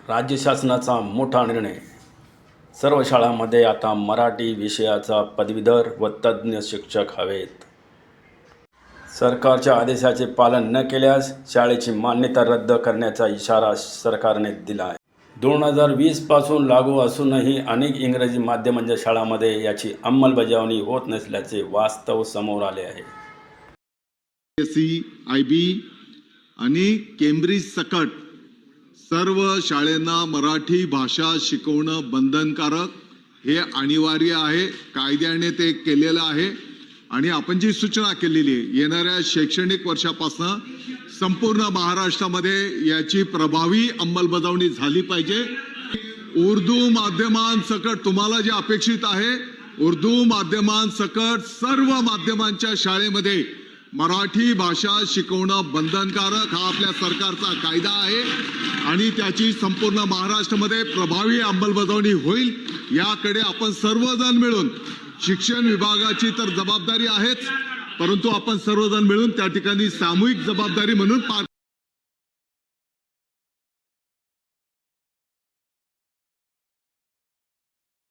राज्य शासनाचा मोठा निर्णय। सर्व शाळांमध्ये आता मराठी विषयाचा पदवीधर व तज्ज्ञ शिक्षक हवेत। सरकारच्या आदेशाचे पालन न केल्यास शाळेची मान्यता रद्द करण्याचा इशारा सरकारने दिला आहे। 2020 पासून लागू असूनही अनेक इंग्रजी माध्यमांच्या शाळांमध्ये याची अंमलबजावणी होत नसल्याचे वास्तव समोर आले आहे। IB आणि केम्ब्रिज सकट सर्व शाळांना मराठी भाषा शिकवणं बंधनकारक हे अनिवार्य आहे। कायद्याने ते केलेलं आहे आणि आपण जी सूचना केलेली आहे येणाऱ्या शैक्षणिक वर्षापासून संपूर्ण महाराष्ट्रामध्ये याची प्रभावी अंमलबजावणी झाली पाहिजे। उर्दू माध्यमांसकट तुम्हाला जे अपेक्षित आहे उर्दू माध्यमांसकट सर्व माध्यमांच्या शाळेमध्ये मराठी भाषा शिकवणं बंधनकारक हा आपल्या सरकारचा कायदा आहे आणि त्याची संपूर्ण महाराष्ट्रामध्ये प्रभावी अंमलबजावणी होईल। याकडे आपण सर्वजण मिळून शिक्षण विभागाची तर जबाबदारी आहेच, परंतु आपण सर्वजण मिळून त्या ठिकाणी सामूहिक जबाबदारी म्हणून